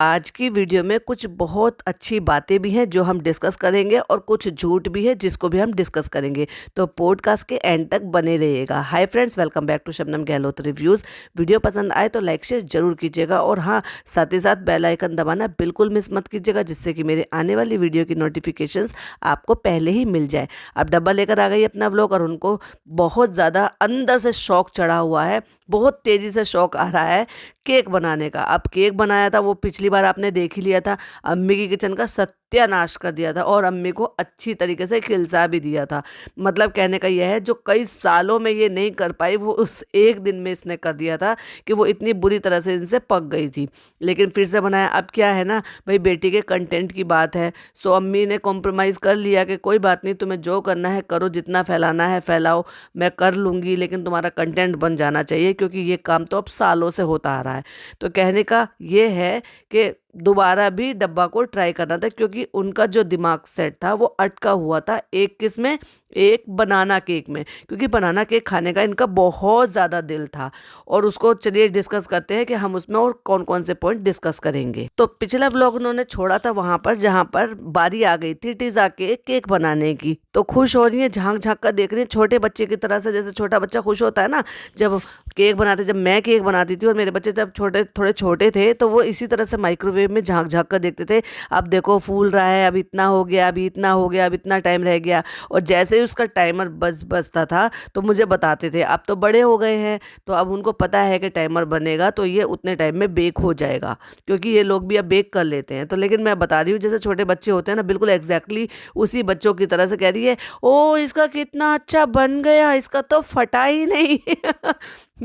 आज की वीडियो में कुछ बहुत अच्छी बातें भी हैं जो हम डिस्कस करेंगे और कुछ झूठ भी है जिसको भी हम डिस्कस करेंगे। तो पॉडकास्ट के एंड तक बने रहिएगा। Hi friends, welcome back to Shabnam Gehlot reviews. Video पसंद आए तो लाइक शेयर जरूर कीजिएगा और हाँ, साथ ही साथ बेल आइकन दबाना बिल्कुल मिस मत कीजिएगा, जिससे कि मेरे आने वाली वीडियो की नोटिफिकेशंस आपको पहले ही मिल जाए। अब डब्बा लेकर आ गई अपना व्लॉग और उनको बहुत ज़्यादा अंदर से शौक चढ़ा हुआ है, बहुत तेज़ी से शौक आ रहा है केक बनाने का। अब केक बनाया था वो पिछली बार आपने देख ही लिया था, अम्मी की किचन का सत्यानाश कर दिया था और अम्मी को अच्छी तरीके से खिलसा भी दिया था। मतलब कहने का यह है, जो कई सालों में ये नहीं कर पाई वो उस एक दिन में इसने कर दिया था कि वो इतनी बुरी तरह से इनसे पक गई थी। लेकिन फिर से बनाया। अब क्या है ना भाई, बेटी के कंटेंट की बात है, सो अम्मी ने कॉम्प्रोमाइज़ कर लिया कि कोई बात नहीं, तुम्हें जो करना है करो, जितना फैलाना है फैलाओ, मैं कर लूँगी, लेकिन तुम्हारा कंटेंट बन जाना चाहिए, क्योंकि ये काम तो अब सालों से होता आ रहा है। तो कहने का ये है कि दोबारा भी डब्बा को ट्राई करना था, क्योंकि उनका जो दिमाग सेट था वो अटका हुआ था एक किस में, एक बनाना केक में, क्योंकि बनाना केक खाने का इनका बहुत ज़्यादा दिल था। और उसको चलिए डिस्कस करते हैं कि हम उसमें और कौन कौन से पॉइंट डिस्कस करेंगे। तो पिछला व्लॉग उन्होंने छोड़ा था वहाँ पर जहाँ पर बारी आ गई थी टीजा के केक बनाने की। तो खुश हो रही है, झांक झांक कर देख रही है छोटे बच्चे की तरह से, जैसे छोटा बच्चा खुश होता है ना जब केक बनाते। जब मैं केक बनाती थी और मेरे बच्चे जब थोड़े छोटे थे तो वो इसी तरह से माइक्रोवेव में झांक झांक कर देखते थे। अब देखो फूल रहा है, अब इतना हो गया, अभी इतना हो गया, अब इतना टाइम रह गया। और जैसे ही उसका टाइमर बजता था तो मुझे बताते थे। अब तो बड़े हो गए हैं तो अब उनको पता है कि टाइमर बनेगा तो ये उतने टाइम में बेक हो जाएगा, क्योंकि ये लोग भी अब बेक कर लेते हैं। तो लेकिन मैं बता रही हूँ, जैसे छोटे बच्चे होते हैं ना, बिल्कुल एग्जैक्टली उसी बच्चों की तरह से कह रही है, ओ इसका कितना अच्छा बन गया, इसका तो फटा ही नहीं।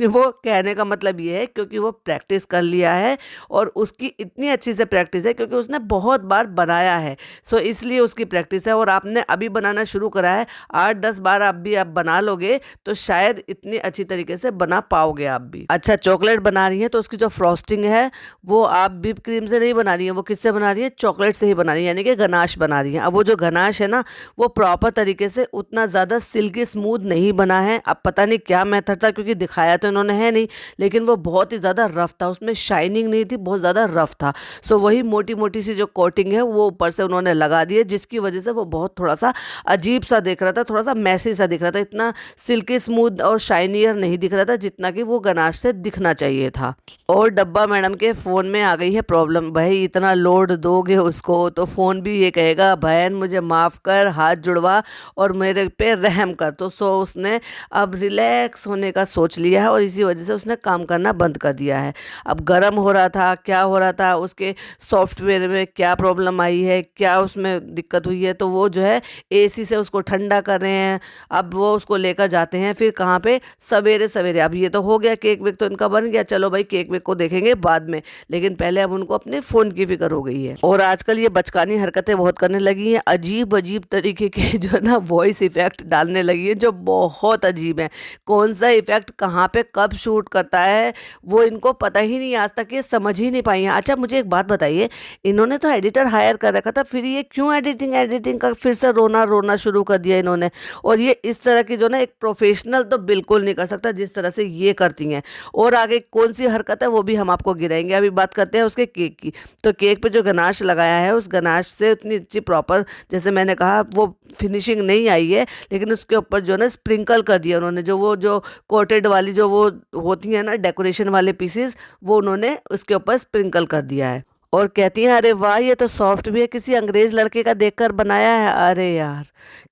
वो कहने का मतलब ये है क्योंकि वो प्रैक्टिस कर लिया है और उसकी इतनी अच्छी से प्रैक्टिस है क्योंकि उसने बहुत बार बनाया है, सो इसलिए उसकी प्रैक्टिस है। और आपने अभी बनाना शुरू करा है, 8-10 बार आप भी आप बना लोगे तो शायद इतनी अच्छी तरीके से बना पाओगे आप भी। अच्छा, चॉकलेट बना रही है तो उसकी जो फ्रॉस्टिंग है वो आप व्हिप क्रीम से नहीं बना रही है, वो किससे बना रही है, चॉकलेट से ही बना रही है, यानी कि गनाश बना रही है। अब वो जो गनाश है ना, वो प्रॉपर तरीके से उतना ज़्यादा सिल्की स्मूथ नहीं बना है। अब पता नहीं क्या मेथड था, क्योंकि दिखाया तो इन्होंने है नहीं, लेकिन वो बहुत ही ज़्यादा रफ था, उसमें शाइनिंग नहीं थी, बहुत ज़्यादा रफ था। सो वही मोटी मोटी सी जो कोटिंग है वो ऊपर से उन्होंने लगा दी है, जिसकी वजह से वो बहुत थोड़ा सा अजीब सा दिख रहा था, थोड़ा सा मैसी सा दिख रहा था, इतना सिल्की स्मूथ और शाइनियर नहीं दिख रहा था जितना कि वो गनाश से दिखना चाहिए था। और डब्बा मैडम के फ़ोन में आ गई है प्रॉब्लम। भाई इतना लोड दोगे उसको तो फ़ोन भी ये कहेगा, बहन मुझे माफ़ कर, हाथ जुड़वा और मेरे पे रहम कर। तो सो उसने अब रिलैक्स होने का सोच लिया है और इसी वजह से उसने काम करना बंद कर दिया है। अब गर्म हो रहा था, क्या हो रहा था, उसके सॉफ्टवेयर में क्या प्रॉब्लम आई है, क्या उसमें दिक्कत हुई है, तो वो जो है एसी से उसको ठंडा कर रहे हैं। अब वो उसको लेकर जाते हैं फिर कहाँ पे, सवेरे सवेरे। अब ये तो हो गया, केक वेक तो इनका बन गया, चलो भाई केक वेक को देखेंगे बाद में, लेकिन पहले अब उनको अपने फ़ोन की फिक्र हो गई है। और आजकल ये बचकानी हरकतें बहुत करने लगी हैं, अजीब अजीब तरीके के जो है ना वॉइस इफेक्ट डालने लगी है, जो बहुत अजीब है। कौन सा इफेक्ट कहाँ पे कब शूट करता है वो इनको पता ही नहीं, आज तक ये समझ ही नहीं पाई हैं। अच्छा मुझे एक बात बताइए, इन्होंने तो एडिटर हायर कर रखा था, फिर ये क्यों एडिटिंग का फिर से रोना शुरू कर दिया इन्होंने। और ये इस तरह की जो ना, एक प्रोफेशनल तो बिल्कुल नहीं कर सकता जिस तरह से ये करती हैं। और आगे कौन सी हरकत है वो भी हम आपको गिराएंगे। अभी बात करते हैं उसके केक की। तो केक पे जो गनाश लगाया है, उस गनाश से उतनी अच्छी प्रॉपर, जैसे मैंने कहा, वो फिनिशिंग नहीं आई है, लेकिन उसके ऊपर जो ना स्प्रिंकल कर दिया उन्होंने, जो कोटेड वाली जो वो होती है ना डेकोरेशन वाले पीसेस, वो उन्होंने उसके ऊपर स्प्रिंकल कर दिया है। और कहती हैं, अरे वाह ये तो सॉफ्ट भी है, किसी अंग्रेज लड़के का देखकर बनाया है। अरे यार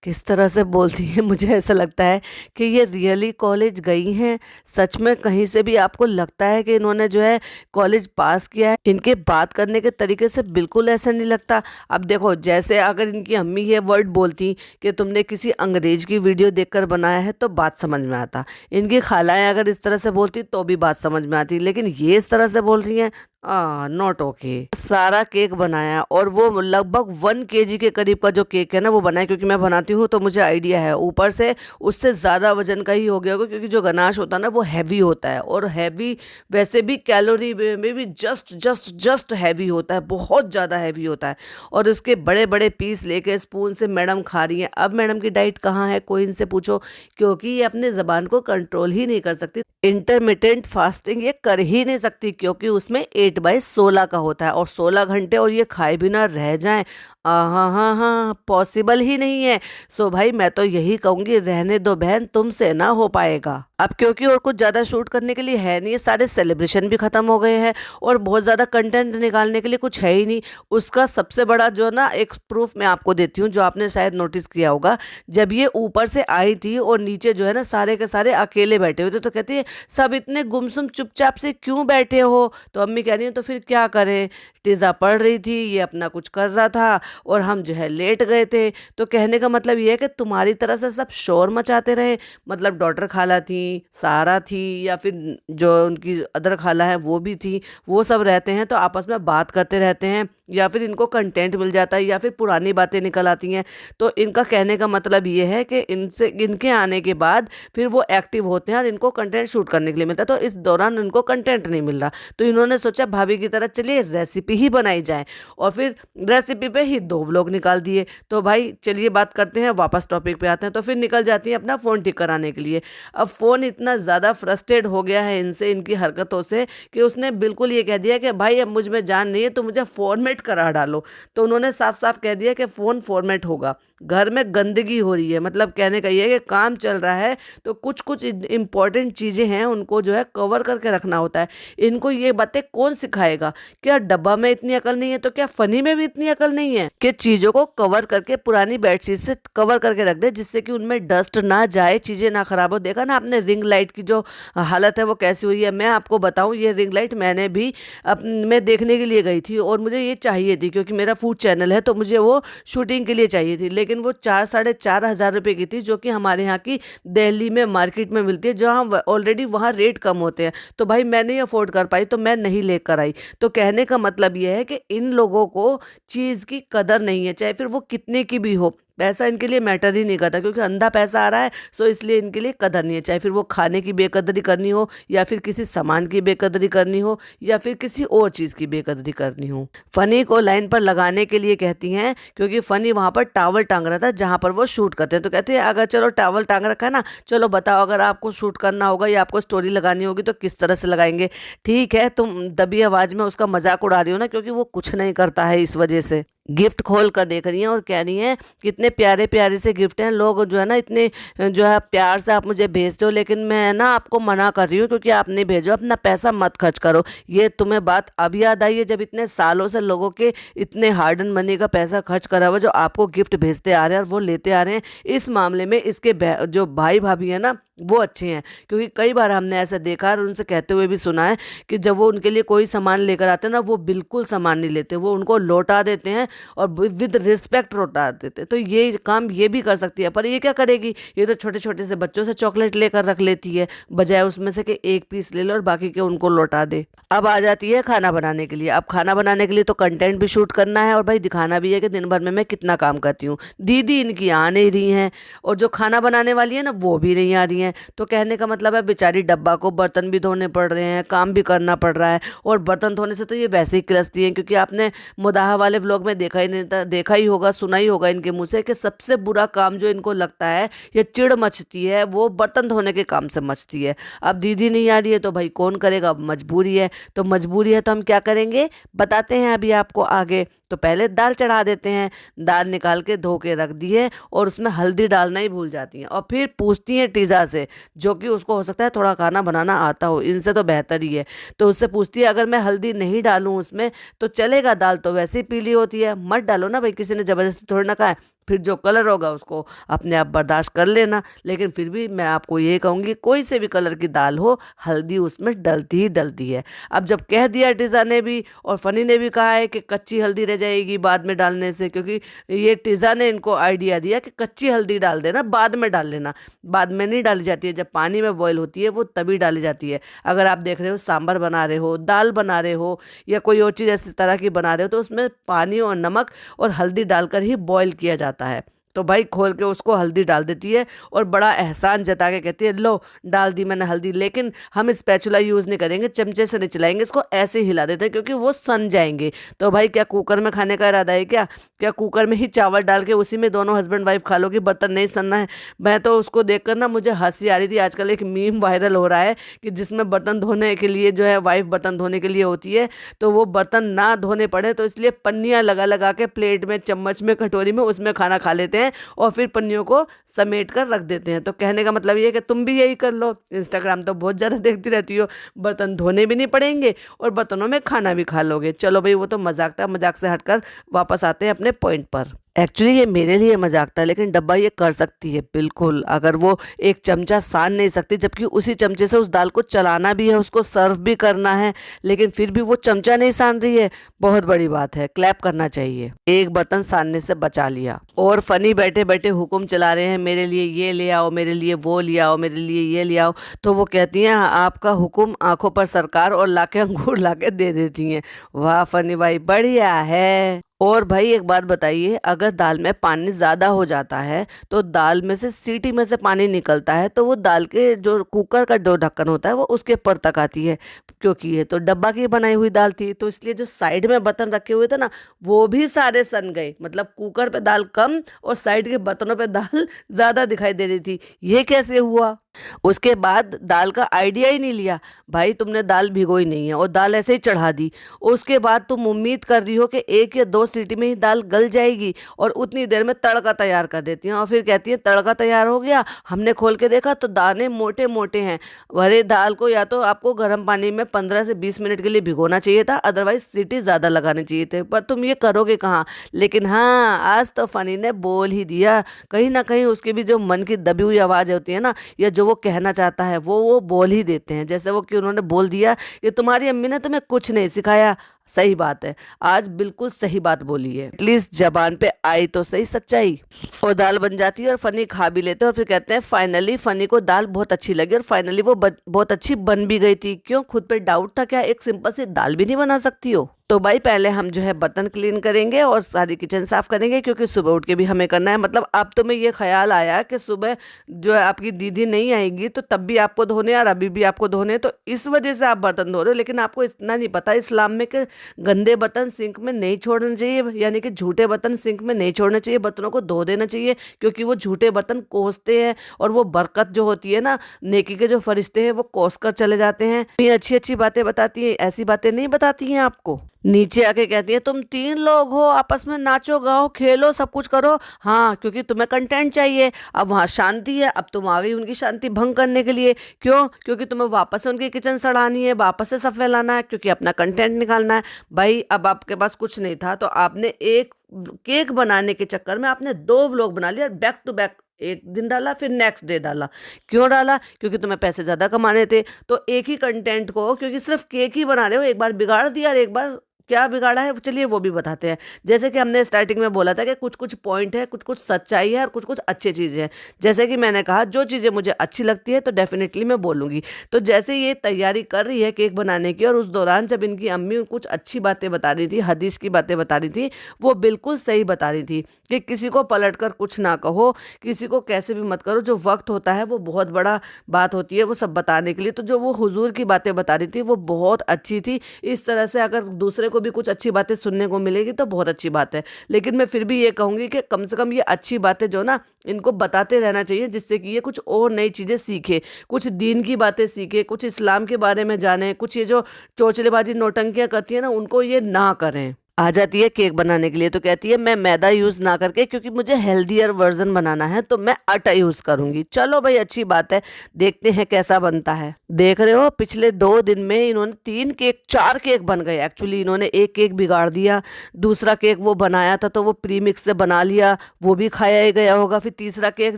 किस तरह से बोलती है, मुझे ऐसा लगता है कि ये रियली कॉलेज गई हैं सच में। कहीं से भी आपको लगता है कि इन्होंने जो है कॉलेज पास किया है, इनके बात करने के तरीके से बिल्कुल ऐसा नहीं लगता। अब देखो, जैसे अगर इनकी अम्मी ये वर्ड बोलती कि तुमने किसी अंग्रेज की वीडियो देखकर बनाया है तो बात समझ में आता, इनकी खालाएं अगर इस तरह से बोलती तो भी बात समझ में आती, लेकिन ये इस तरह से बोल रही हैं, नॉट ओके। सारा केक बनाया और वो लगभग 1 kg के करीब का जो केक है ना वो बनाया, क्योंकि मैं बनाती हूँ तो मुझे आइडिया है। ऊपर से उससे ज़्यादा वजन का ही हो गया होगा, क्योंकि जो गनाश होता है ना वो हैवी होता है, और हैवी वैसे भी कैलोरी में भी जस्ट हैवी होता है, बहुत ज़्यादा हैवी होता है। और उसके बड़े बड़े पीस लेके स्पून से मैडम खा रही हैं। अब मैडम की डाइट कहाँ है, कोई इनसे पूछो, क्योंकि ये अपने ज़बान को कंट्रोल ही नहीं कर सकती। इंटरमिटेंट फास्टिंग ये कर ही नहीं सकती, क्योंकि उसमें 8/16 का होता है और 16 घंटे और ये खाए बिना रह जाएं, हाँ हाँ हाँ, पॉसिबल ही नहीं है। सो भाई मैं तो यही कहूंगी, रहने दो बहन, तुमसे ना हो पाएगा। अब क्योंकि और कुछ ज़्यादा शूट करने के लिए है नहीं, सारे सेलिब्रेशन भी ख़त्म हो गए हैं और बहुत ज़्यादा कंटेंट निकालने के लिए कुछ है ही नहीं। उसका सबसे बड़ा जो ना एक प्रूफ मैं आपको देती हूँ, जो आपने शायद नोटिस किया होगा, जब ये ऊपर से आई थी और नीचे जो है ना सारे के सारे अकेले बैठे हुए थे, तो कहती है सब इतने गुमसुम चुपचाप से क्यों बैठे हो। तो अम्मी कह रही हैं तो फिर क्या करें, टीज़ा पढ़ रही थी, ये अपना कुछ कर रहा था और हम जो है लेट गए थे। तो कहने का मतलब ये है कि तुम्हारी तरह से सब शोर मचाते रहे, मतलब डॉटर खाला थी, सारा थी, या फिर जो उनकी अदर खाला है वो भी थी, वो सब रहते हैं तो आपस में बात करते रहते हैं, या फिर इनको कंटेंट मिल जाता है या फिर पुरानी बातें निकल आती हैं। तो इनका कहने का मतलब ये है कि इनसे इनके आने के बाद फिर वो एक्टिव होते हैं और इनको कंटेंट शूट करने के लिए मिलता है, तो इस दौरान इनको कंटेंट नहीं मिल रहा। तो इन्होंने सोचा भाभी की तरह चलिए रेसिपी ही बनाई जाए, और फिर रेसिपी पे ही 2 व्लॉग निकाल दिए। तो भाई चलिए बात करते हैं, वापस टॉपिक पे आते हैं। तो फिर निकल जाती हैं अपना फ़ोन ठीक कराने के लिए। अब फ़ोन इतना ज़्यादा फ्रस्ट्रेट हो गया है इनसे, इनकी हरकतों से, कि उसने बिल्कुल ये कह दिया कि भाई अब मुझ में जान नहीं है तो मुझे फॉर्मेट करा डालो। तो उन्होंने साफ साफ कह दिया कि फ़ोन फॉर्मेट होगा। घर में गंदगी हो रही है, मतलब कहने का ये है कि काम चल रहा है तो कुछ कुछ इंपॉर्टेंट चीज़ें हैं उनको जो है कवर करके रखना होता है। इनको ये बातें कौन सिखाएगा? क्या डब्बा में इतनी अकल नहीं है तो क्या फनी में भी इतनी अकल नहीं है कि चीज़ों को कवर करके पुरानी बेडशीट से कवर करके रख दे, जिससे कि उनमें डस्ट ना जाए, चीज़ें ना खराब हो। देखा ना आपने रिंग लाइट की जो हालत है वो कैसी हुई है। मैं आपको बताऊं, ये रिंग लाइट मैंने भी मैं देखने के लिए गई थी और मुझे ये चाहिए थी क्योंकि मेरा फूड चैनल है, तो मुझे वो शूटिंग के लिए चाहिए थी। लेकिन वो 4-4.5 हज़ार रुपये की थी, जो कि हमारे यहाँ की दिल्ली में मार्केट में मिलती है, जहाँ ऑलरेडी वहाँ रेट कम होते हैं। तो भाई मैं नहीं अफोर्ड कर पाई तो मैं नहीं लेकर आई। तो कहने का मतलब ये है कि इन लोगों को चीज़ की कदर नहीं है, चाहे फिर वो कितने की भी हो। पैसा इनके लिए मैटर ही नहीं करता, क्योंकि अंधा पैसा आ रहा है, सो इसलिए इनके लिए कदर नहीं है। चाहे फिर वो खाने की बेकदरी करनी हो, या फिर किसी सामान की बेकदरी करनी हो, या फिर किसी और चीज़ की बेकदरी करनी हो। फनी को लाइन पर लगाने के लिए कहती हैं, क्योंकि फनी वहाँ पर टावल टांग रहा था जहाँ पर वो शूट करते हैं। तो कहते हैं अगर चलो टावल टांग रखा है ना, चलो बताओ अगर आपको शूट करना होगा या आपको स्टोरी लगानी होगी तो किस तरह से लगाएंगे। ठीक है, तुम दबी आवाज़ में उसका मजाक उड़ा रही हो ना, क्योंकि वो कुछ नहीं करता है इस वजह से। गिफ्ट खोल कर देख रही हैं और कह रही हैं कितने प्यारे प्यारे से गिफ्ट हैं, लोग जो है ना इतने जो है प्यार से आप मुझे भेजते हो, लेकिन मैं ना आपको मना कर रही हूँ क्योंकि आप नहीं भेजो, अपना पैसा मत खर्च करो। ये तुम्हें बात अब याद आई है, जब इतने सालों से लोगों के इतने हार्ड एंड मनी का पैसा खर्च करा हुआ जो आपको गिफ्ट भेजते आ रहे हैं और वो लेते आ रहे हैं। इस मामले में इसके जो भाई भाभी है ना वो अच्छे हैं, क्योंकि कई बार हमने ऐसा देखा और उनसे कहते हुए भी सुना है कि जब वो उनके लिए कोई सामान लेकर आते हैं ना, वो बिल्कुल सामान नहीं लेते, वो उनको लौटा देते हैं और विद रिस्पेक्ट लौटा देते हैं। तो ये काम ये भी कर सकती है, पर ये क्या करेगी, ये तो छोटे छोटे से बच्चों से चॉकलेट लेकर रख लेती है, बजाय उसमें से कि एक पीस ले लो और बाकी के उनको लौटा दे। अब आ जाती है खाना बनाने के लिए। अब खाना बनाने के लिए तो कंटेंट भी शूट करना है और भाई दिखाना भी है कि दिन भर में मैं कितना काम करती हूँ। दीदी इनकी आ नहीं रही हैं और जो खाना बनाने वाली है ना वो भी नहीं आ रही हैं। तो कहने का मतलब है बेचारी डब्बा को बर्तन भी धोने पड़ रहे हैं, काम भी करना पड़ रहा है, और बर्तन धोने से तो ये वैसे ही किरसती हैं, क्योंकि आपने मुदाहा वाले व्लॉग में देखा ही होगा, सुना ही होगा इनके मुँह से कि सबसे बुरा काम जो इनको लगता है या चिढ़ मचती है वो बर्तन धोने के काम से मचती है। अब दीदी नहीं आ रही है तो भाई कौन करेगा, अब मजबूरी है। तो मजबूरी है तो हम क्या करेंगे बताते हैं अभी आपको आगे। तो पहले दाल चढ़ा देते हैं, दाल निकाल के धो के रख दी है और उसमें हल्दी डालना ही भूल जाती हैं, और फिर पूछती हैं टीजा से, जो कि उसको हो सकता है थोड़ा खाना बनाना आता हो, इनसे तो बेहतर ही है। तो उससे पूछती है अगर मैं हल्दी नहीं डालूं उसमें तो चलेगा, दाल तो वैसे ही पीली होती है। मत डालो ना भाई, किसी ने ज़बरदस्ती थोड़ी ना कहा है, फिर जो कलर होगा उसको अपने आप बर्दाश्त कर लेना। लेकिन फिर भी मैं आपको ये कहूँगी, कोई से भी कलर की दाल हो हल्दी उसमें डलती ही डलती है। अब जब कह दिया टीज़ा ने भी और फनी ने भी कहा है कि कच्ची हल्दी रह जाएगी बाद में डालने से, क्योंकि ये टीज़ा ने इनको आइडिया दिया कि कच्ची हल्दी डाल देना, बाद में डाल लेना। बाद में नहीं डाली जाती है, जब पानी में बॉईल होती है वो तभी डाली जाती है। अगर आप देख रहे हो सांभर बना रहे हो, दाल बना रहे हो, या कोई और चीज़ ऐसी तरह की बना रहे हो, तो उसमें पानी और नमक और हल्दी डालकर ही बॉईल किया जाता है। तो भाई खोल के उसको हल्दी डाल देती है और बड़ा एहसान जता के कहती है लो डाल दी मैंने हल्दी, लेकिन हम स्पैचुला यूज़ नहीं करेंगे, चमचे से नहीं चलाएंगे, इसको ऐसे ही हिला देते हैं क्योंकि वो सन जाएंगे। तो भाई क्या कुकर में खाने का इरादा है क्या? क्या कुकर में ही चावल डाल के उसी में दोनों हस्बैंड वाइफ खा लोगे, बर्तन नहीं सनना है? मैं तो उसको देखकर ना मुझे हंसी आ रही थी। आजकल एक मीम वायरल हो रहा है कि जिसमें बर्तन धोने के लिए जो है वाइफ बर्तन धोने के लिए होती है, तो वो बर्तन ना धोने पड़े तो इसलिए पन्नियाँ लगा लगा के प्लेट में, चम्मच में, कटोरी में उसमें खाना खा लेते हैं और फिर पन्नियों को समेट कर रख देते हैं। तो कहने का मतलब ये है कि तुम भी यही कर लो। इंस्टाग्राम तो बहुत ज़्यादा देखती रहती हो, बर्तन धोने भी नहीं पड़ेंगे और बर्तनों में खाना भी खा लोगे। चलो भाई वो तो मजाक था, मजाक से हटकर वापस आते हैं अपने पॉइंट पर। एक्चुअली ये मेरे लिए मजाक था, लेकिन डब्बा ये कर सकती है बिल्कुल। अगर वो एक चमचा सान नहीं सकती, जबकि उसी चमचे से उस दाल को चलाना भी है, उसको सर्व भी करना है, लेकिन फिर भी वो चमचा नहीं सान रही है, बहुत बड़ी बात है, क्लैप करना चाहिए। एक बर्तन सानने से बचा लिया। और फनी बैठे बैठे हुक्म चला रहे हैं, मेरे लिए ये ले आओ, मेरे लिए वो ले आओ, मेरे लिए ये ले आओ। तो वो कहती हैं आपका हुक्म आंखों पर सरकार, और लाके अंगूर लाके दे देती हैं। वाह फनी भाई, बढ़िया है। और भाई एक बात बताइए, अगर दाल में पानी ज़्यादा हो जाता है तो दाल में से सीटी में से पानी निकलता है, तो वो दाल के जो कुकर का जो ढक्कन होता है वो उसके पर तक आती है, क्योंकि ये तो डब्बा की बनाई हुई दाल थी। तो इसलिए जो साइड में बर्तन रखे हुए थे ना, वो भी सारे सन गए। मतलब कुकर पे दाल कम और साइड के बर्तनों पे दाल ज़्यादा दिखाई दे रही थी। ये कैसे हुआ? उसके बाद दाल का आइडिया ही नहीं लिया। भाई तुमने दाल भिगोई नहीं है और दाल ऐसे ही चढ़ा दी। उसके बाद तुम उम्मीद कर रही हो कि 1 या 2 सीटी में ही दाल गल जाएगी और उतनी देर में तड़का तैयार कर देती हैं, और फिर कहती है तड़का तैयार हो गया, हमने खोल के देखा तो दाने मोटे मोटे हैं। अरे दाल को या तो आपको गर्म पानी में 15 से 20 मिनट के लिए भिगोना चाहिए था, अदरवाइज सीटी ज़्यादा लगाने चाहिए थे, पर तुम ये करोगे कहाँ। लेकिन हाँ, आज तो फनी ने बोल ही दिया। कहीं ना कहीं उसके भी जो मन की दबी हुई आवाज़ होती है ना, या जो वो कहना चाहता है वो बोल ही देते हैं। जैसे वो कि उन्होंने बोल दिया कि तुम्हारी अम्मी ने तुम्हें कुछ नहीं सिखाया। सही बात है, आज बिल्कुल सही बात बोली है। एटलीस्ट जबान पे आई तो सही सच्चाई। और दाल बन जाती है और फनी खा भी लेते हैं और फिर कहते हैं फाइनली फनी को दाल बहुत अच्छी लगी और फाइनली वो बहुत अच्छी बन भी गई थी। क्यों, खुद पे डाउट था क्या? एक सिंपल सी दाल भी नहीं बना सकती हो? तो भाई पहले हम जो है बर्तन क्लीन करेंगे और सारी किचन साफ करेंगे, क्योंकि सुबह उठ के भी हमें करना है। मतलब अब तो मैं ये ख्याल आया कि सुबह जो है आपकी दीदी नहीं आएगी तो तब भी आपको धोने और अभी भी आपको धोने, तो इस वजह से आप बर्तन धो रहे हो। लेकिन आपको इतना नहीं पता इस्लाम में कि गंदे बर्तन सिंक में नहीं छोड़ने चाहिए, यानी कि झूठे बर्तन सिंक में नहीं छोड़ने चाहिए, बर्तनों को धो देना चाहिए, क्योंकि वो झूठे बर्तन कोसते हैं और वो बरकत जो होती है ना, नेकी के जो फरिश्ते हैं वो कोस कर चले जाते हैं। ये अच्छी अच्छी बातें बताती हैं, ऐसी बातें नहीं बताती हैं आपको। नीचे आके कहती है तुम 3 लोग हो, आपस में नाचो गाओ खेलो सब कुछ करो। हाँ, क्योंकि तुम्हें कंटेंट चाहिए। अब वहाँ शांति है, अब तुम आ गई उनकी शांति भंग करने के लिए। क्यों? क्योंकि तुम्हें वापस से उनकी किचन सड़ानी है, वापस से सब फैलाना है, क्योंकि अपना कंटेंट निकालना है। भाई अब आपके पास कुछ नहीं था तो आपने एक केक बनाने के चक्कर में आपने 2 व्लॉग बना लिया, बैक टू बैक। एक दिन डाला फिर नेक्स्ट डे डाला। क्यों डाला? क्योंकि तुम्हें पैसे ज़्यादा कमाने थे। तो एक ही कंटेंट को, क्योंकि सिर्फ केक ही बना रहे हो, एक बार बिगाड़ दिया और एक बार क्या बिगाड़ा है चलिए वो भी बताते हैं। जैसे कि हमने स्टार्टिंग में बोला था कि कुछ कुछ पॉइंट है, कुछ कुछ सच्चाई है और कुछ कुछ अच्छी चीज़ें हैं। जैसे कि मैंने कहा जो चीज़ें मुझे अच्छी लगती है तो डेफिनेटली मैं बोलूँगी। तो जैसे ये तैयारी कर रही है केक बनाने की, और उस दौरान जब इनकी अम्मी कुछ अच्छी बातें बता रही थी, हदीस की बातें बता रही थी, वो बिल्कुल सही बता रही थी कि किसी को पलट कर कुछ ना कहो, किसी को कैसे भी मत करो। जो वक्त होता है वो बहुत बड़ा बात होती है वो सब बताने के लिए। तो जो वो हुजूर की बातें बता रही थी वो बहुत अच्छी थी। इस तरह से अगर दूसरे को भी कुछ अच्छी बातें सुनने को मिलेगी तो बहुत अच्छी बात है। लेकिन मैं फिर भी ये कहूँगी कि कम से कम ये अच्छी बातें जो ना, इनको बताते रहना चाहिए, जिससे कि ये कुछ और नई चीज़ें सीखे, कुछ दीन की बातें सीखे, कुछ इस्लाम के बारे में जाने, कुछ ये जो चोचलेबाजी नौटंकियाँ करती है ना उनको ये ना करें। आ जाती है केक बनाने के लिए तो कहती है मैं मैदा यूज़ ना करके, क्योंकि मुझे हेल्दियर वर्जन बनाना है तो मैं आटा यूज़ करूंगी। चलो भाई अच्छी बात है, देखते हैं कैसा बनता है। देख रहे हो पिछले 2 दिन में इन्होंने 3 केक 4 केक बन गए। एक्चुअली इन्होंने एक केक बिगाड़ दिया, दूसरा केक वो बनाया था तो वो प्री मिक्स से बना लिया, वो भी खाया ही गया होगा। फिर तीसरा केक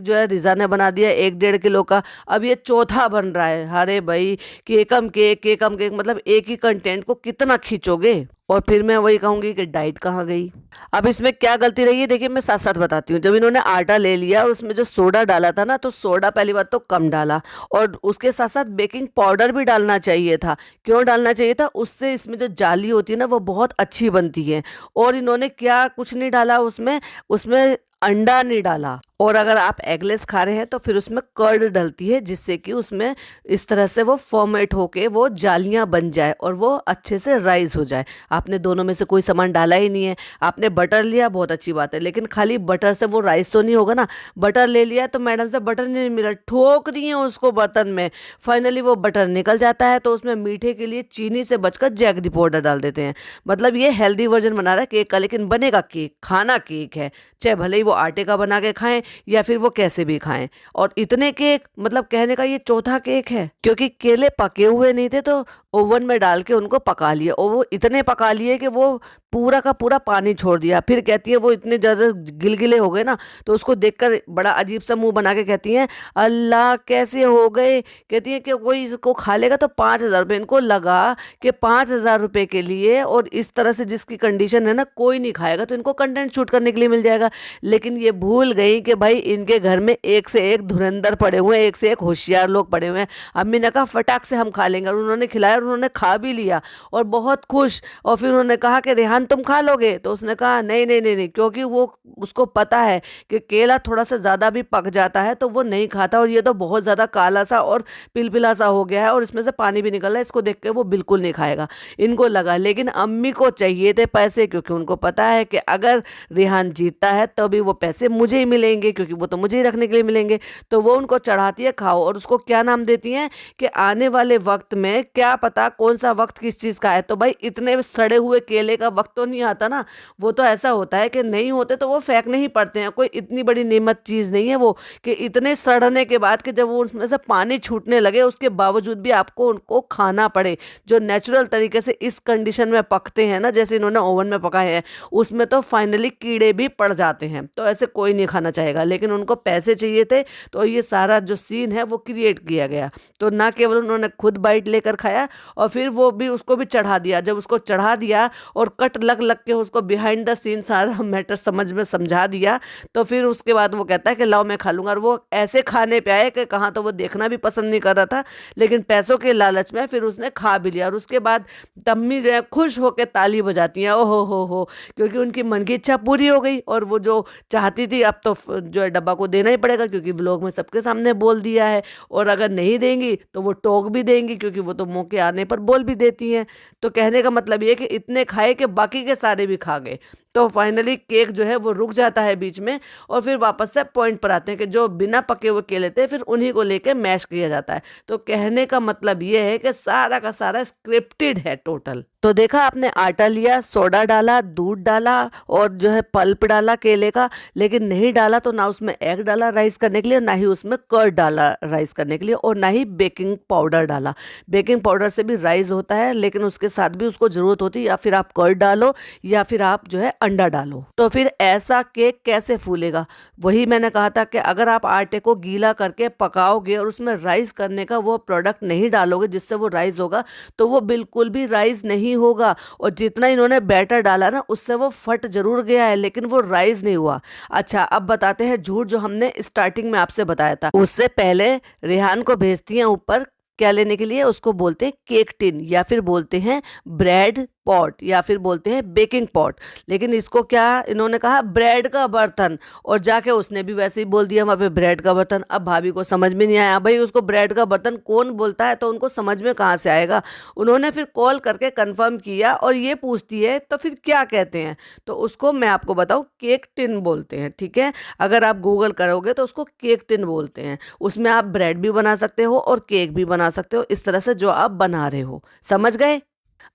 जो है रिजा ने बना दिया 1-1.5 किलो का, अब ये चौथा बन रहा है। अरे भाई केकम केक मतलब एक ही कंटेंट को कितना खींचोगे। और फिर मैं वही कहूँगी कि डाइट कहाँ गई। अब इसमें क्या गलती रही है देखिए, मैं साथ साथ बताती हूँ। जब इन्होंने आटा ले लिया और उसमें जो सोडा डाला था ना, तो सोडा पहली बात तो कम डाला, और उसके साथ साथ बेकिंग पाउडर भी डालना चाहिए था। क्यों डालना चाहिए था? उससे इसमें जो जाली होती है ना, वो बहुत अच्छी बनती है। और इन्होंने क्या कुछ नहीं डाला उसमें, उसमें अंडा नहीं डाला। और अगर आप एगलेस खा रहे हैं तो फिर उसमें कर्ड डलती है, जिससे कि उसमें इस तरह से वो फॉर्मेट होके वो जालियां बन जाए और वो अच्छे से राइज हो जाए। आपने दोनों में से कोई सामान डाला ही नहीं है। आपने बटर लिया, बहुत अच्छी बात है, लेकिन खाली बटर से वो राइस तो नहीं होगा ना। बटर ले लिया तो मैडम से बटर नहीं मिला, ठोक दिए उसको बर्तन में, फाइनली वो बटर निकल जाता है, तो उसमें मीठे के लिए चीनी से बचकर जैगरी पाउडर डाल देते हैं। मतलब ये हेल्दी वर्जन बना रहा है केक का, लेकिन बनेगा केक, खाना केक है, चाहे भले ही वो आटे का बना के खाएं या फिर वो कैसे भी खाएं। और इतने केक, मतलब कहने का ये चौथा केक है, क्योंकि केले पके हुए नहीं थे तो ओवन में डाल के उनको पका लिया, और वो इतने पका लिए कि वो पूरा का पूरा पानी छोड़ दिया। फिर कहती है वो इतने ज़्यादा गिलगिले हो गए ना, तो उसको देखकर बड़ा अजीब सा मुंह बना के कहती हैं, अल्लाह कैसे हो गए। कहती है कि कोई इसको खा लेगा तो 5,000 रुपये। इनको लगा कि 5,000 रुपये के लिए, और इस तरह से जिसकी कंडीशन है ना, कोई नहीं खाएगा, तो इनको कंटेंट शूट करने के लिए मिल जाएगा। लेकिन ये भूल गई कि भाई इनके घर में एक से एक धुरंधर पड़े हुए हैं, एक से एक होशियार लोग पड़े हुए हैं। अम्मी ने कहा फटाक से हम खा लेंगे, और उन्होंने खिलाया और उन्होंने खा भी लिया और बहुत खुश। और फिर उन्होंने कहा कि रेहान तुम खा लोगे? तो उसने कहा नहीं नहीं नहीं नहीं, क्योंकि वो उसको पता है कि केला थोड़ा सा ज़्यादा भी पक जाता है तो वो नहीं खाता, और ये तो बहुत ज़्यादा काला सा और पिलपिला सा हो गया है और इसमें से पानी भी निकल रहा है, इसको देख के वो बिल्कुल नहीं खाएगा। इनको लगा, लेकिन अम्मी को चाहिए थे पैसे, क्योंकि उनको पता है कि अगर रेहान जीतता है तभी वो पैसे मुझे ही मिलेंगे, क्योंकि वो तो मुझे ही रखने के लिए मिलेंगे। तो वो उनको चढ़ाती है खाओ, और उसको क्या नाम देती हैं कि आने वाले वक्त में क्या पता कौन सा वक्त किस चीज़ का है। तो भाई इतने सड़े हुए केले का वक्त तो नहीं आता ना, वो तो ऐसा होता है कि नहीं होते तो वो फेंकने ही पड़ते हैं। कोई इतनी बड़ी नेमत चीज़ नहीं है वो, कि इतने सड़ने के बाद कि जब वो उसमें से पानी छूटने लगे उसके बावजूद भी आपको उनको खाना पड़े। जो नेचुरल तरीके से इस कंडीशन में पकते हैं ना, जैसे इन्होंने ओवन में पकाए हैं, उसमें तो फाइनली कीड़े भी पड़ जाते हैं। तो ऐसे कोई नहीं खाना चाहेगा, लेकिन उनको पैसे चाहिए थे, तो ये सारा जो सीन है वो क्रिएट किया गया। तो ना केवल उन्होंने खुद बाइट लेकर खाया, और फिर वो भी उसको भी चढ़ा दिया। जब उसको चढ़ा दिया और कट लग लग के उसको बिहाइंड द सीन सारा मैटर समझ में समझा दिया, तो फिर उसके बाद वो कहता है कि लाओ मैं खा लूंगा। और वो ऐसे खाने पे आए कि कहाँ तो वो देखना भी पसंद नहीं कर रहा था, लेकिन पैसों के लालच में फिर उसने खा भी लिया। और उसके बाद तम्मी जो है खुश होकर ताली बजाती हैं, ओहो हो, क्योंकि उनकी मन की इच्छा पूरी हो गई। और वो जो चाहती थी अब तो जो है डब्बा को देना ही पड़ेगा, क्योंकि व्लॉग में सबके सामने बोल दिया है, और अगर नहीं देंगी तो वो टोक भी देंगी, क्योंकि वो तो मौके आने पर बोल भी देती हैं। तो कहने का मतलब ये कि इतने खाए कि बाकी के सारे भी खा गए। तो फाइनली केक जो है वो रुक जाता है बीच में, और फिर वापस से पॉइंट पर आते हैं कि जो बिना पके हुए केले थे फिर उन्हीं को लेके मैश किया जाता है। तो कहने का मतलब ये है कि सारा का सारा स्क्रिप्टेड है टोटल। तो देखा आपने, आटा लिया, सोडा डाला, दूध डाला, और जो है पल्प डाला केले का, लेकिन नहीं डाला तो ना उसमें एग डाला राइस करने के लिए, ना ही उसमें कर्ड डाला राइस करने के लिए, और ना ही बेकिंग पाउडर डाला। बेकिंग पाउडर से भी राइस होता है, लेकिन उसके साथ भी उसको जरूरत होती है, या फिर आप कर्ड डालो या फिर आप जो है अंडा डालो। तो फिर ऐसा केक कैसे फूलेगा? वही मैंने कहा था कि अगर आप आटे को गीला करके पकाओगे और उसमें राइस करने का वो प्रोडक्ट नहीं डालोगे जिससे वो राइस होगा, तो वो बिल्कुल भी राइस नहीं होगा। और जितना इन्होंने बैटर डाला ना, उससे वो फट जरूर गया है, लेकिन वो राइस नहीं हुआ। अच्छा, अब बताते हैं झूठ जो हमने स्टार्टिंग में आपसे बताया था। उससे पहले रेहान को भेजती हैं ऊपर क्या लेने के लिए, उसको बोलते हैं केक टिन, या फिर बोलते हैं ब्रेड पॉट, या फिर बोलते हैं बेकिंग पॉट। लेकिन इसको क्या इन्होंने कहा, ब्रेड का बर्तन, और जाके उसने भी वैसे ही बोल दिया वहाँ पे ब्रेड का बर्तन। अब भाभी को समझ में नहीं आया, भाई उसको ब्रेड का बर्तन कौन बोलता है, तो उनको समझ में कहाँ से आएगा। उन्होंने फिर कॉल करके कंफर्म किया, और ये पूछती है तो फिर क्या कहते हैं, तो उसको मैं आपको बताऊँ, केक टिन बोलते हैं। ठीक है, अगर आप गूगल करोगे तो उसको केक टिन बोलते हैं। उसमें आप ब्रेड भी बना सकते हो और केक भी बना सकते हो, इस तरह से जो आप बना रहे हो। समझ गए?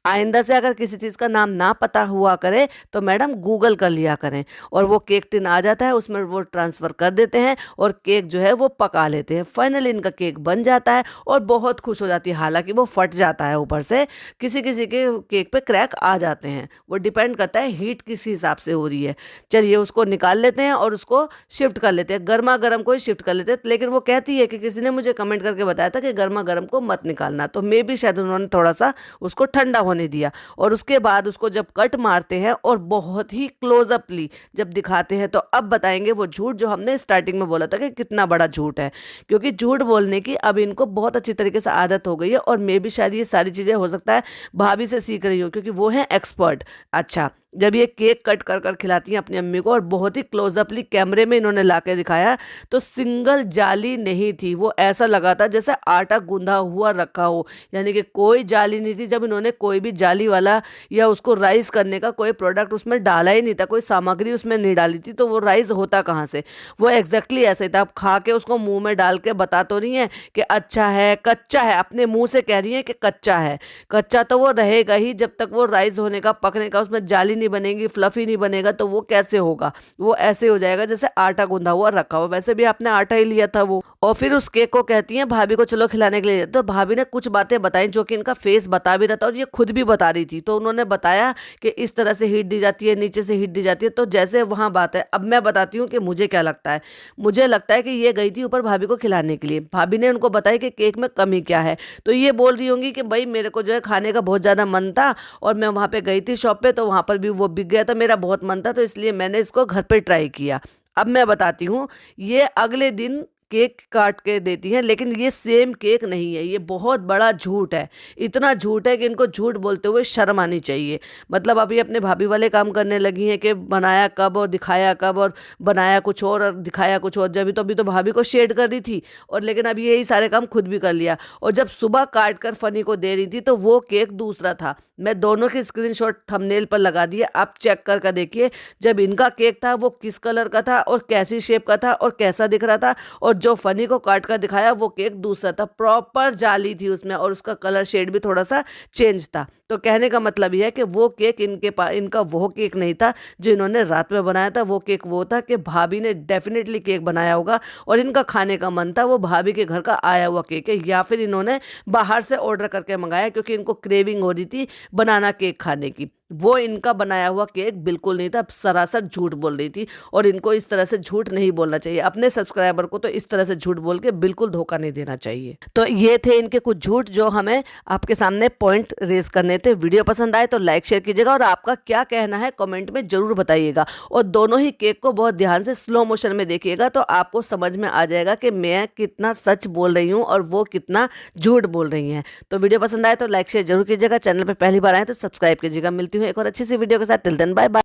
आइंदा से अगर किसी चीज़ का नाम ना पता हुआ करे तो मैडम गूगल कर लिया करें, और वो केक टिन आ जाता है, उसमें वो ट्रांसफ़र कर देते हैं और केक जो है वो पका लेते हैं। फाइनली इनका केक बन जाता है और बहुत खुश हो जाती है। हालांकि वो फट जाता है ऊपर से, किसी किसी के केक पे क्रैक आ जाते हैं, वो डिपेंड करता है हीट किस हिसाब से हो रही है। चलिए उसको निकाल लेते हैं और उसको शिफ्ट कर लेते हैं, गर्मा गर्म को ही शिफ्ट कर लेते हैं। लेकिन वो कहती है कि किसी ने मुझे कमेंट करके बताया था कि गर्मा गर्म को मत निकालना, तो मे भी शायद उन्होंने थोड़ा सा उसको ठंडा होने दिया। और उसके बाद उसको जब कट मारते हैं और बहुत ही क्लोजअपली जब दिखाते हैं, तो अब बताएंगे वो झूठ जो हमने स्टार्टिंग में बोला था कि कितना बड़ा झूठ है। क्योंकि झूठ बोलने की अब इनको बहुत अच्छी तरीके से आदत हो गई है, और मैं भी शायद ये सारी चीज़ें हो सकता है भाभी से सीख रही हूँ, क्योंकि वो हैं एक्सपर्ट। अच्छा, जब ये केक कट कर कर खिलाती हैं अपनी अम्मी को, और बहुत ही क्लोजअपली कैमरे में इन्होंने ला के दिखाया, तो सिंगल जाली नहीं थी। वो ऐसा लगा था जैसे आटा गूंधा हुआ रखा हो, यानी कि कोई जाली नहीं थी। जब इन्होंने कोई भी जाली वाला या उसको राइस करने का कोई प्रोडक्ट उसमें डाला ही नहीं था, कोई सामग्री उसमें नहीं डाली थी, तो वो राइस होता कहाँ से। वो एग्जैक्टली ऐसे ही था। आप खा के उसको मुंह में डाल के बता तो नहीं है कि अच्छा है, कच्चा है, अपने मुंह से कह रही है कि कच्चा है। कच्चा तो वो रहेगा ही जब तक वो राइस होने का, पकने का, उसमें जाली नहीं बनेगी, फ्लफी नहीं बनेगा, तो वो कैसे होगा। वो ऐसे हो जाएगा जैसे आटा गूंधा हुआ रखा हुआ। वैसे भी आपने आटा ही लिया था वो। और फिर उस केक को कहती हैं भाभी को चलो खिलाने के लिए। तो भाभी ने कुछ बातें बताई जो कि इनका फेस बता भी रहा था, और ये खुद भी बता रही थी। तो उन्होंने बताया कि इस तरह से हीट दी जाती है, नीचे से हीट दी जाती है। तो जैसे वहां बात है, अब मैं बताती हूँ कि मुझे क्या लगता है। मुझे लगता है कि ये गई थी ऊपर भाभी को खिलाने के लिए। भाभी ने उनको बताया कि केक में कमी क्या है। तो ये बोल रही होंगी कि भाई मेरे को जो है खाने का बहुत ज़्यादा मन था, और मैं वहाँ पे गई थी शॉप पे, तो वहाँ पर भी वो बिक गया था, मेरा बहुत मन था, तो इसलिए मैंने इसको घर पे ट्राई किया। अब मैं बताती हूँ, ये अगले दिन केक काट के देती हैं, लेकिन ये सेम केक नहीं है। ये बहुत बड़ा झूठ है। इतना झूठ है कि इनको झूठ बोलते हुए शर्म आनी चाहिए। मतलब अभी अपने भाभी वाले काम करने लगी हैं कि बनाया कब और दिखाया कब, और बनाया कुछ और दिखाया कुछ और। जब तो अभी तो भाभी को शेड कर रही थी, और लेकिन अभी यही सारे काम खुद भी कर लिया। और जब सुबह काट कर फनी को दे रही थी, तो वो केक दूसरा था। मैं दोनों की स्क्रीनशॉट थंबनेल पर लगा दिए, आप चेक कर देखिए। जब इनका केक था वो किस कलर का था, और कैसी शेप का था, और कैसा दिख रहा था। और जो फनी को काट कर दिखाया वो केक दूसरा था। प्रॉपर जाली थी उसमें, और उसका कलर शेड भी थोड़ा सा चेंज था। तो कहने का मतलब यह है कि वो केक इनके पास, इनका वो केक नहीं था जो इन्होंने रात में बनाया था। वो केक वो था कि भाभी ने डेफिनेटली केक बनाया होगा, और इनका खाने का मन था, वो भाभी के घर का आया हुआ केक है, या फिर इन्होंने बाहर से ऑर्डर करके मंगाया क्योंकि इनको क्रेविंग हो रही थी बनाना केक खाने की। वो इनका बनाया हुआ केक बिल्कुल नहीं था। सरासर झूठ बोल रही थी, और इनको इस तरह से झूठ नहीं बोलना चाहिए। अपने सब्सक्राइबर को तो इस तरह से झूठ बोल के बिल्कुल धोखा नहीं देना चाहिए। तो ये थे इनके कुछ झूठ जो हमें आपके सामने पॉइंट रेज करने थे। वीडियो पसंद आए तो लाइक शेयर कीजिएगा, और आपका क्या कहना है कमेंट में जरूर बताइएगा। और दोनों ही केक को बहुत ध्यान से स्लो मोशन में देखिएगा, तो आपको समझ में आ जाएगा कि मैं कितना सच बोल रही हूँ और वो कितना झूठ बोल रही हैं। तो वीडियो पसंद आए तो लाइक शेयर जरूर कीजिएगा। चैनल पर पहली बार आए तो सब्सक्राइब कीजिएगा। मिलती हूँ एक और अच्छी सी वीडियो के साथ। Till then bye bye.